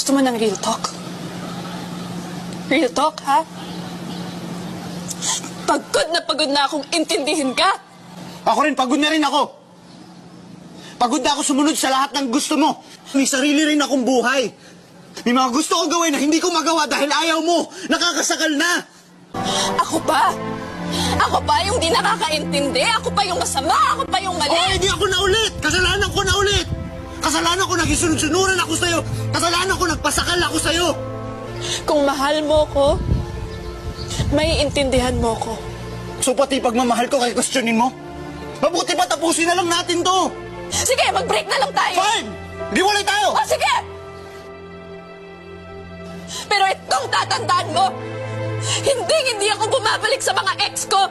Gusto mo ng real talk? Real talk, ha? Pagod na akong intindihin ka. Ako rin, pagod na rin ako. Pagod na ako sumunod sa lahat ng gusto mo. May sarili rin akong buhay. May mga gusto ko gawin na hindi ko magawa dahil ayaw mo. Nakakasakal na. Ako pa? Ako pa yung di nakakaintindi? Ako pa yung masama? Ako pa yung mali? Oh, hindi ako na ulit. Kasalanan ko na ulit. Kasalanan ko nagisunod-sunuran ako sa'yo. Kasalanan ko nagpasakal ako sa'yo. Kung mahal mo ko, may intindihan mo ko. So pati pagmamahal ko kay questionin mo? Mabuti pa tapusin na lang natin to. Sige, mag-break na lang tayo. Fine! Di walay tayo! O, sige! Pero itong tatandaan mo, hindi ako bumabalik sa mga ex ko.